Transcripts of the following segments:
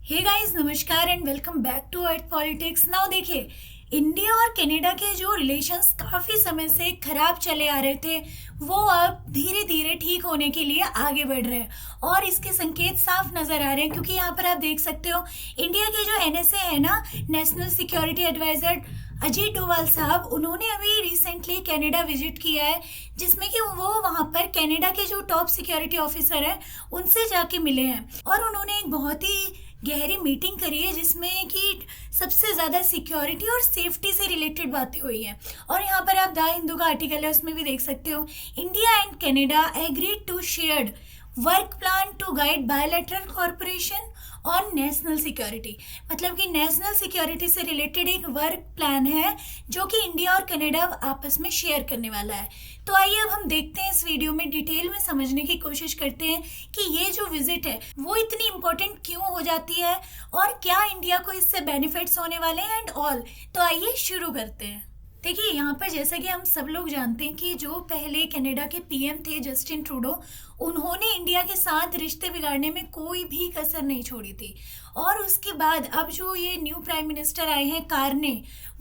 हे guys, नमस्कार and welcome back to Arth politics. Now देखिए, India और कनाडा के जो रिलेशंस काफ़ी समय से खराब चले आ रहे थे, वो अब धीरे धीरे ठीक होने के लिए आगे बढ़ रहे हैं और इसके संकेत साफ नज़र आ रहे हैं। क्योंकि यहाँ पर आप देख सकते हो, इंडिया के जो एनएसए है ना, national security advisor Ajit Doval साहब, उन्होंने अभी रिसेंटली कनाडा विजिट किया है, जिसमें कि वो वहाँ पर कनाडा के जो टॉप सिक्योरिटी ऑफिसर हैं उनसे जाके मिले हैं और उन्होंने एक बहुत ही गहरी मीटिंग करी है, जिसमें कि सबसे ज़्यादा सिक्योरिटी और सेफ्टी से रिलेटेड बातें हुई हैं। और यहाँ पर आप द हिंदू का आर्टिकल है, उसमें भी देख सकते हो, India and Canada agreed to shared work plan to guide bilateral corporation on national security. मतलब कि नेशनल सिक्योरिटी से रिलेटेड एक वर्क प्लान है जो कि इंडिया और कनाडा आपस में शेयर करने वाला है। तो आइए अब हम देखते हैं, इस वीडियो में डिटेल में समझने की कोशिश करते हैं कि ये जो विजिट है वो इतनी इम्पोर्टेंट क्यों हो जाती है और क्या इंडिया को इससे बेनिफिट्स होने वाले हैं एंड ऑल। तो आइए शुरू करते हैं। देखिए, यहाँ पर जैसा कि हम सब लोग जानते हैं कि जो पहले कनाडा के पीएम थे जस्टिन ट्रूडो, उन्होंने इंडिया के साथ रिश्ते बिगाड़ने में कोई भी कसर नहीं छोड़ी थी। और उसके बाद अब जो ये न्यू प्राइम मिनिस्टर आए हैं कारने,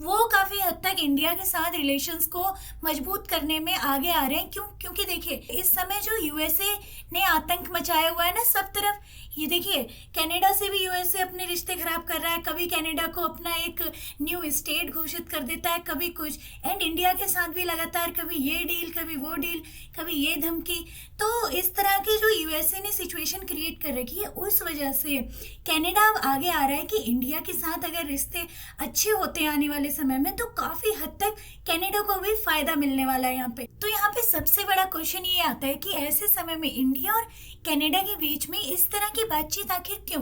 वो काफ़ी हद तक इंडिया के साथ रिलेशंस को मजबूत करने में आगे आ रहे हैं। क्योंकि देखिए, इस समय जो यूएसए ने आतंक मचाया हुआ है ना सब तरफ, ये देखिए, कनाडा से भी यूएसए अपने रिश्ते खराब कर रहा है। कभी कनाडा को अपना एक न्यू स्टेट घोषित कर देता है, कभी कुछ, एंड इंडिया के साथ भी लगातार कभी ये डील, कभी वो डील, कभी ये धमकी। तो इस तरह की जो यूएसए ने सिचुएशन क्रिएट कर रखी है, उस वजह से कनाडा अब आगे आ रहा है कि इंडिया के साथ अगर रिश्ते अच्छे होते हैं आने वाले समय में, तो काफ़ी हद तक कनाडा को भी फायदा मिलने वाला है यहाँ पे। तो यहाँ पे सबसे बड़ा क्वेश्चन ये आता है कि ऐसे समय में इंडिया और कनाडा के बीच में इस तरह की बातचीत आखिर क्यों।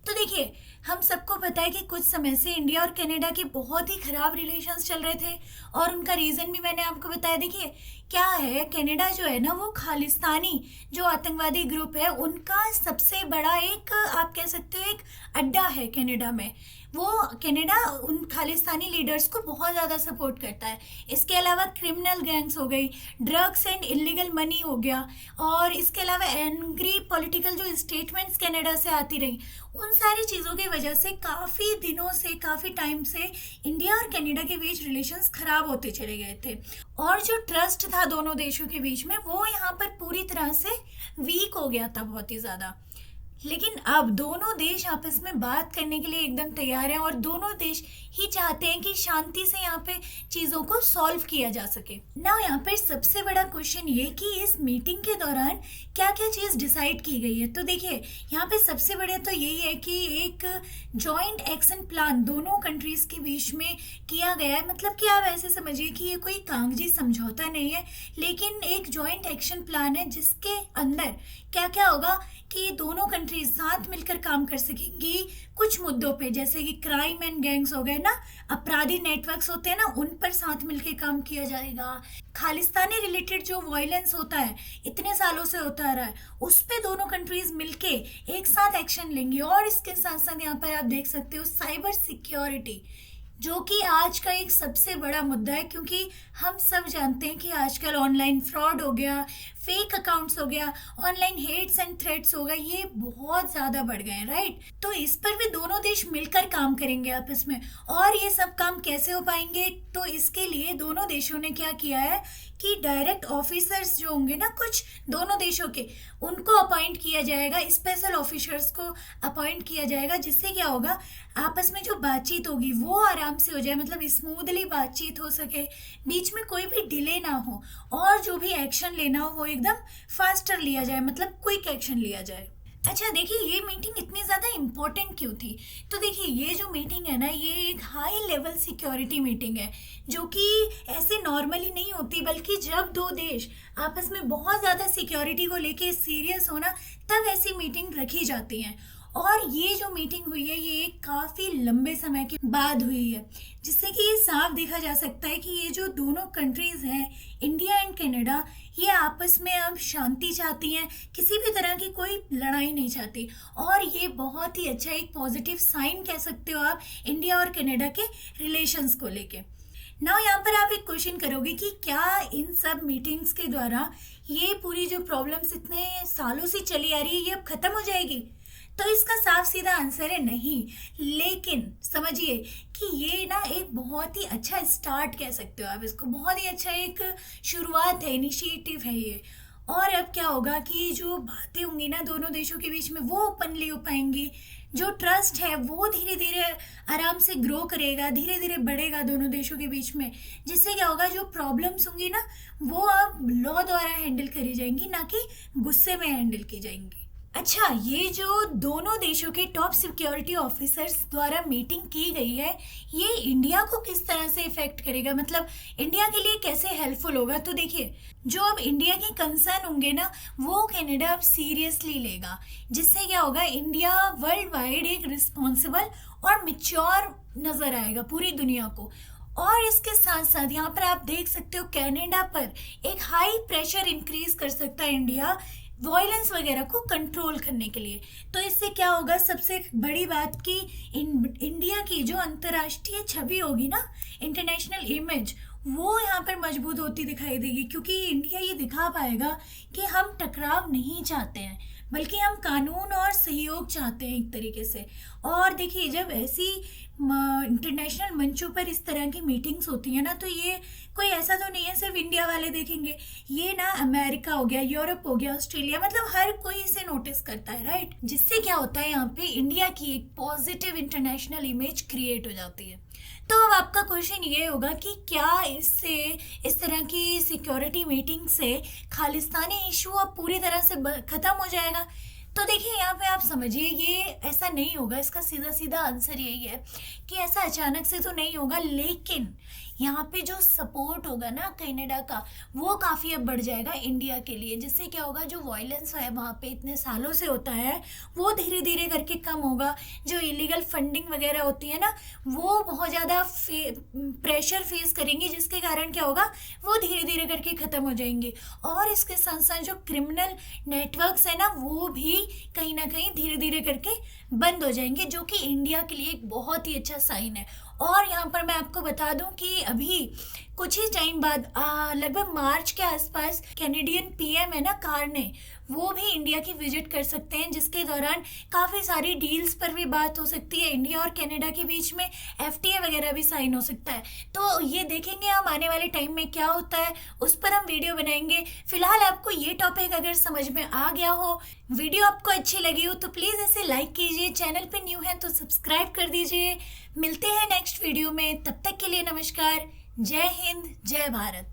तो देखिए, हम सबको पता है कि कुछ समय से इंडिया और कनाडा के बहुत ही खराब रिलेशंस चल रहे थे और उनका रीज़न भी मैंने आपको बताया। देखिए, क्या है, कनाडा जो है ना, वो खालिस्तानी जो आतंकवादी ग्रुप है उनका सबसे बड़ा एक, आप कह सकते हो, एक अड्डा है कनाडा में। वो कनाडा उन खालिस्तानी लीडर्स को बहुत ज़्यादा सपोर्ट करता है। इसके अलावा क्रिमिनल गैंग्स हो गई, ड्रग्स एंड इलीगल मनी हो गया, और इसके अलावा एंग्री पॉलिटिकल जो स्टेटमेंट्स कनाडा से आती रही, उन सारी चीज़ों की वजह से काफ़ी दिनों से, काफ़ी टाइम से इंडिया और कनाडा के बीच रिलेशंस खराब होते चले गए थे। और जो ट्रस्ट था दोनों देशों के बीच में, वो यहाँ पर पूरी तरह से वीक हो गया था, बहुत ही ज़्यादा। लेकिन अब दोनों देश आपस में बात करने के लिए एकदम तैयार हैं और दोनों देश ही चाहते हैं कि शांति से यहाँ पे चीज़ों को सॉल्व किया जा सके ना। यहाँ पर सबसे बड़ा क्वेश्चन ये कि इस मीटिंग के दौरान क्या क्या चीज़ डिसाइड की गई है। तो देखिए, यहाँ पे सबसे बड़ा तो यही है कि एक जॉइंट एक्शन प्लान दोनों कंट्रीज़ के बीच में किया गया है। मतलब कि आप ऐसे समझिए कि ये कोई कागजी समझौता नहीं है, लेकिन एक जॉइंट एक्शन प्लान है जिसके अंदर क्या क्या होगा कि दोनों कंट्रीज साथ मिलकर काम कर सकेंगी कुछ मुद्दों पे, जैसे कि क्राइम एंड गैंग्स हो गए ना, अपराधी नेटवर्क्स होते हैं ना, उन पर साथ मिलकर काम किया जाएगा। खालिस्तानी रिलेटेड जो वायलेंस होता है, इतने सालों से होता आ रहा है, उस पे दोनों कंट्रीज मिलके एक साथ एक्शन लेंगी। और इसके साथ साथ यहाँ पर आप देख सकते हो साइबर सिक्योरिटी, जो कि आज का एक सबसे बड़ा मुद्दा है। क्योंकि हम सब जानते हैं कि आजकल ऑनलाइन फ्रॉड हो गया, फेक अकाउंट्स हो गया, ऑनलाइन हेट्स एंड थ्रेट्स हो गए, ये बहुत ज़्यादा बढ़ गए हैं, राइट। तो इस पर भी दोनों देश मिलकर काम करेंगे आपस में। और ये सब काम कैसे हो पाएंगे, तो इसके लिए दोनों देशों ने क्या किया है कि डायरेक्ट ऑफिसर्स जो होंगे ना कुछ दोनों देशों के, उनको अपॉइंट किया जाएगा, स्पेशल ऑफिसर्स को अपॉइंट किया जाएगा, जिससे क्या होगा, आपस में जो बातचीत होगी वो आराम से हो जाए, मतलब स्मूथली बातचीत हो सके, बीच में कोई भी डिले ना हो, और जो भी एक्शन लेना हो वो एकदम फास्टर लिया जाए, मतलब क्विक एक्शन लिया जाए। अच्छा देखिए, ये मीटिंग इतनी ज़्यादा इम्पोर्टेंट क्यों थी। तो देखिए, ये जो मीटिंग है ना, ये एक हाई लेवल सिक्योरिटी मीटिंग है, जो कि ऐसे नॉर्मली नहीं होती, बल्कि जब दो देश आपस में बहुत ज़्यादा सिक्योरिटी को लेके सीरियस होना, तब ऐसी मीटिंग रखी जाती हैं। और ये जो मीटिंग हुई है, ये काफ़ी लंबे समय के बाद हुई है, जिससे कि ये साफ देखा जा सकता है कि ये जो दोनों कंट्रीज़ हैं, इंडिया एंड कनाडा, ये आपस में अब शांति चाहती हैं, किसी भी तरह की कोई लड़ाई नहीं चाहती। और ये बहुत ही अच्छा एक पॉजिटिव साइन कह सकते हो आप इंडिया और कनाडा के रिलेशंस को लेके। नाउ यहाँ पर आप एक क्वेश्चन करोगे कि क्या इन सब मीटिंग्स के द्वारा ये पूरी जो प्रॉब्लम्स इतने सालों से चली आ रही है, ये अब ख़त्म हो जाएगी। तो इसका साफ सीधा आंसर है नहीं। लेकिन समझिए कि ये ना एक बहुत ही अच्छा स्टार्ट कह सकते हो आप इसको, बहुत ही अच्छा एक शुरुआत है, इनिशिएटिव है ये। और अब क्या होगा कि जो बातें होंगी ना दोनों देशों के बीच में वो ओपनली हो पाएंगी, जो ट्रस्ट है वो धीरे धीरे आराम से ग्रो करेगा, धीरे धीरे बढ़ेगा दोनों देशों के बीच में। जिससे क्या होगा, जो प्रॉब्लम्स होंगी ना वो अब लॉ द्वारा हैंडल करी जाएंगी, ना कि गुस्से में हैंडल की जाएंगी। अच्छा, ये जो दोनों देशों के टॉप सिक्योरिटी ऑफिसर्स द्वारा मीटिंग की गई है, ये इंडिया को किस तरह से इफेक्ट करेगा, मतलब इंडिया के लिए कैसे हेल्पफुल होगा। तो देखिए, जो अब इंडिया के कंसर्न होंगे ना वो कनाडा अब सीरियसली लेगा। जिससे क्या होगा, इंडिया वर्ल्ड वाइड एक रिस्पॉन्सिबल और मिच्योर नजर आएगा पूरी दुनिया को। और इसके साथ साथ यहाँ पर आप देख सकते हो कनाडा पर एक हाई प्रेशर इंक्रीज कर सकता है इंडिया वॉयलेंस वगैरह को कंट्रोल करने के लिए। तो इससे क्या होगा, सबसे बड़ी बात कि इंडिया की जो अंतर्राष्ट्रीय छवि होगी ना, इंटरनेशनल इमेज, वो यहाँ पर मजबूत होती दिखाई देगी। क्योंकि इंडिया ये दिखा पाएगा कि हम टकराव नहीं चाहते हैं, बल्कि हम कानून और सहयोग चाहते हैं एक तरीके से। और देखिए, जब ऐसी इंटरनेशनल मंचों पर इस तरह की मीटिंग्स होती है ना, तो ये कोई ऐसा तो नहीं है सिर्फ इंडिया वाले देखेंगे, ये ना अमेरिका हो गया, यूरोप हो गया, ऑस्ट्रेलिया, मतलब हर कोई इसे नोटिस करता है, राइट। जिससे क्या होता है, यहाँ पे इंडिया की एक पॉजिटिव इंटरनेशनल इमेज क्रिएट हो जाती है। तो अब आपका क्वेश्चन ये होगा कि क्या इससे, इस तरह की सिक्योरिटी मीटिंग से खालिस्तानी इशू अब पूरी तरह से खत्म हो जाएगा। तो देखिए, यहाँ पे आप समझिए ये ऐसा नहीं होगा। इसका सीधा सीधा आंसर यही है कि ऐसा अचानक से तो नहीं होगा, लेकिन यहाँ पे जो सपोर्ट होगा ना कनाडा का, वो काफ़ी अब बढ़ जाएगा इंडिया के लिए। जिससे क्या होगा, जो वायलेंस है वहाँ पे इतने सालों से होता है वो धीरे धीरे करके कम होगा। जो इलीगल फंडिंग वगैरह होती है ना, वो बहुत ज़्यादा प्रेशर फेस करेंगी, जिसके कारण क्या होगा, वो धीरे धीरे करके ख़त्म हो जाएंगे। और इसके साथ साथ जो क्रिमिनल नेटवर्क्स है ना, वो भी कहीं ना कहीं धीरे धीरे करके बंद हो जाएंगे, जो कि इंडिया के लिए एक बहुत ही अच्छा साइन है। और यहाँ पर मैं आपको बता दूं कि अभी कुछ ही टाइम बाद लगभग मार्च के आसपास कैनेडियन पीएम है ना कार्ने, वो भी इंडिया की विजिट कर सकते हैं। जिसके दौरान काफ़ी सारी डील्स पर भी बात हो सकती है, इंडिया और कनाडा के बीच में एफटीए वगैरह भी साइन हो सकता है। तो ये देखेंगे हम आने वाले टाइम में क्या होता है, उस पर हम वीडियो बनाएंगे। फिलहाल आपको ये टॉपिक अगर समझ में आ गया हो, वीडियो आपको अच्छी लगी हो, तो प्लीज़ इसे लाइक कीजिए, चैनल पे न्यू है तो सब्सक्राइब कर दीजिए। मिलते हैं नेक्स्ट वीडियो में, तब तक के लिए नमस्कार। जय हिंद, जय भारत।